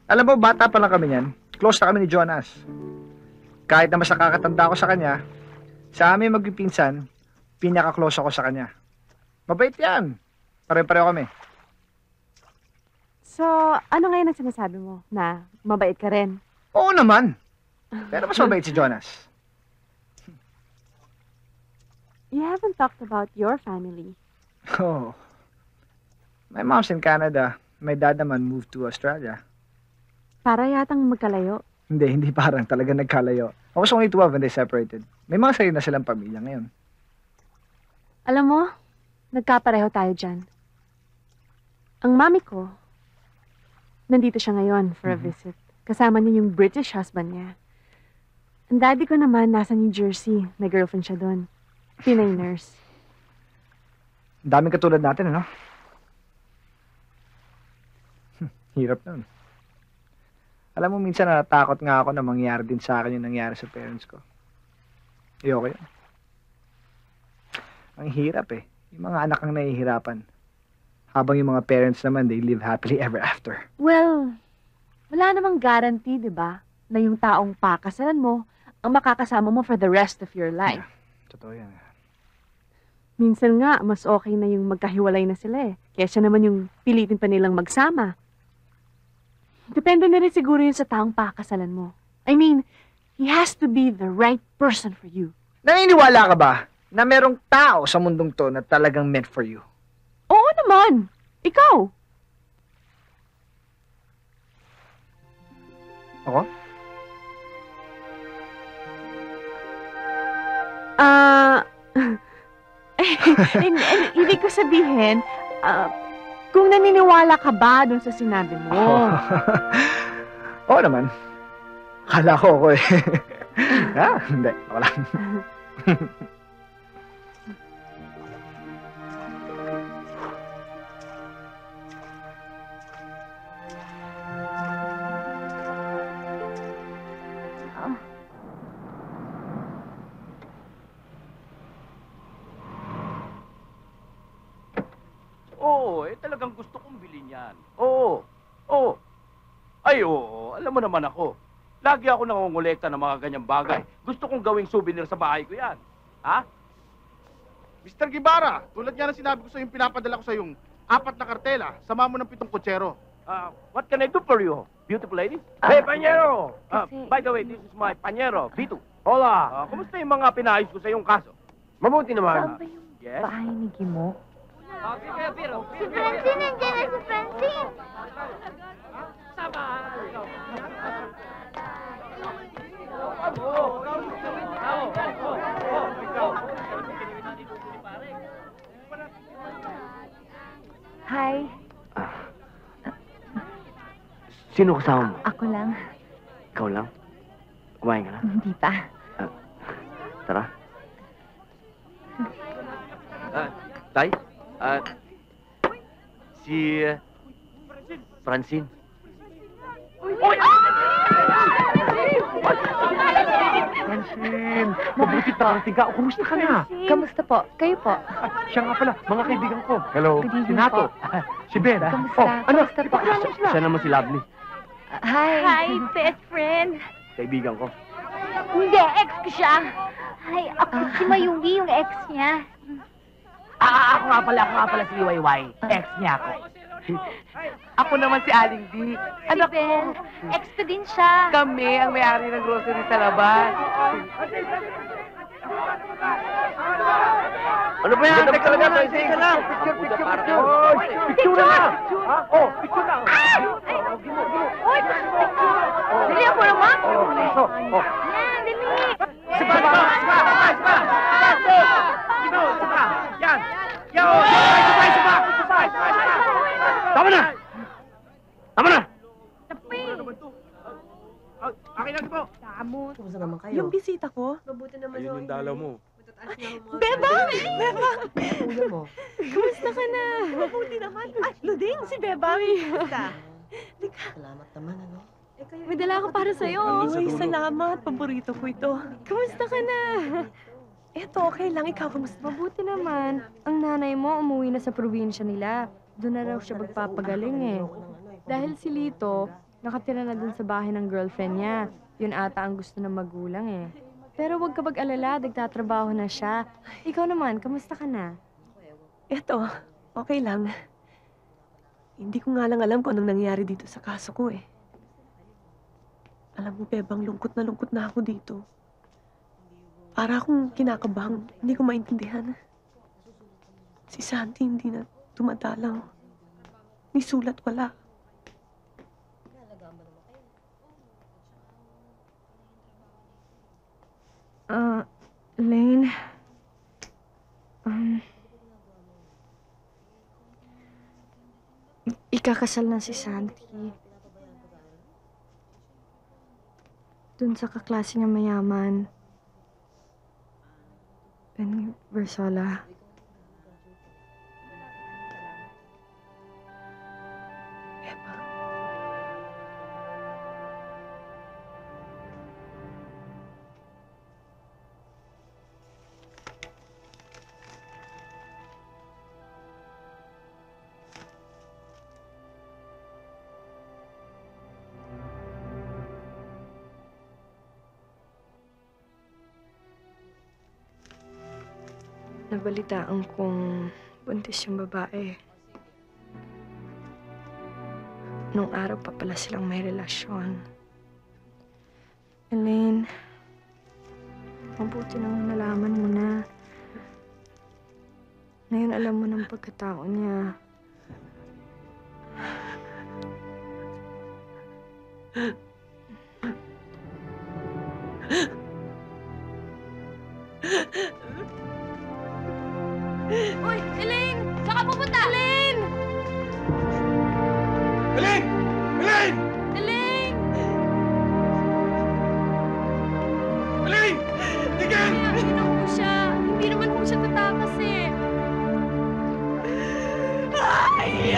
Alam mo, bata pa lang kami niyan. Close na kami ni Jonas. Kahit na mas nakakatanda ako sa kanya, sa amin magpipinsan, pinaka-close ako sa kanya. Mabait yan. Pare-pareho kami. So, ano ngayon ang sinasabi mo? Na mabait ka rin? Oo naman. Pero mas mabait si Jonas. You haven't talked about your family. Oh. My mom's in Canada. My dad naman moved to Australia. Para yatang magkalayo. Hindi parang talaga nagkalayo. I was only 12 when they separated. May mga sarili na silang pamilya ngayon. Alam mo, nagkapareho tayo dyan. Ang mami ko, nandito siya ngayon for a visit. Kasama niya yung British husband niya. Ang daddy ko naman nasa New Jersey. May girlfriend siya doon. Pinay nurse. Ang daming katulad natin, ano? Hirap nun. Alam mo, minsan natatakot nga ako na mangyari din sa akin yung nangyari sa parents ko. Ayoko yun. Ang hirap eh. Yung mga anak ang nahihirapan. Habang yung mga parents naman, they live happily ever after. Well, wala namang guarantee, di ba? Na yung taong pakasalan mo, ang makakasama mo for the rest of your life. Yeah, totoo yan. Minsan nga, mas okay na yung magkahiwalay na sila eh. Kesa naman yung pilitin pa nilang magsama. Depende na rin siguro yun sa taong pakasalan mo. I mean, he has to be the right person for you. Naniniwala ka ba na merong tao sa mundong to na talagang meant for you? Oo naman! Ikaw! Ako? Hindi ko sabihin, kung naniniwala ka ba dun sa sinabi mo? Oo naman. Akala ko ako eh. Hindi. Ako lang. Talagang gusto kong bilhin yan. Oo. Oo. Ay, oo. Alam mo naman ako. Lagi ako nangongolekta ng mga ganyang bagay. Gusto kong gawing souvenir sa bahay ko yan. Ha? Mr. Guevara, tulad nga ng sinabi ko sa yung pinapadala ko sa yung 4 na kartela, sama mo ng 7 kutsero. What can I do for you, beautiful lady? Hey, Panyero! By the way, this is my Panyero, Vito. Hola! Kumusta yung mga pinayos ko sa iyong kaso? Mabuti naman. Saan ba yung Yes? bahay ni Gimo? Si Francine, nandiyan na si Francine. Hi. Sino kasama mo? Ako lang. Ikaw lang? Kumain ka na? Hindi pa. Tara. Tay? Si... Francine. Francine! Mabuti parating ka. Kumusta ka na? Kamusta po? Kayo po? Siya nga pala, mga kaibigan ko. Hello. Good evening Si Nato. Si Ben. Kamusta? Kamusta po? Siya naman si Lovely. Hi. best friend. Kaibigan ko. Hindi, ex ko siya. Ay, ako si Mayumi, yung ex niya. Ako nga pala si YY. Ex niya ako. Ako naman si Aling D. Si Ben, ex ko din siya. Kami ang may-ari ng grocery sa labas. Ano ba yan? Teka lang, teka lang. Picture na! Ha? Oh, picture na! Uy, dali ako naman. Oh. Yan, dali. Sipa! Yan! Tama na! Akin lang po! Kumusta naman kayo? Yung bisita ko? Mabuti naman Ayun yung dalaw mo. Bebang! Ulo mo. Kumusta ka na? Mabuti naman. Ay, Luding, si Bebang. Kumusta? Salamat naman, ano? May dala ako para sa'yo. Uy, salamat. Paborito ko ito. Kumusta ka na? Eto, okay lang. Ikaw, kumusta? Mabuti naman. Ang nanay mo umuwi na sa probinsya nila. Doon na raw siya magpapagaling eh. Dahil si Lito, Nakatira na dun sa bahay ng girlfriend niya. Yun ata ang gusto ng magulang eh. Pero huwag ka mag-alala, nagtatrabaho na siya. Ikaw naman, kamusta ka na? Eto, okay lang. Hindi ko nga lang alam kung anong nangyayari dito sa kaso ko eh. Alam mo, Bebang, lungkot na ako dito. Para akong kinakabang, hindi ko maintindihan. Si Santi hindi na tumatalaw. Ni sulat wala. Lane, ikakasal na si Santi. Dun sa kaklase niya mayaman. Ben Versola. Bebang, Nabalitaan kong buntis yung babae. Nung araw pa pala silang may relasyon. Elaine, mabuti nang nalaman mo na. Ngayon alam mo ng pagkatao niya. Uy, Elaine! Saan ka pupunta? Elaine! Elaine! Elaine! Elaine! Elaine! Tigil! Hindi na po siya. Hindi naman po siya tatakas eh. Ay!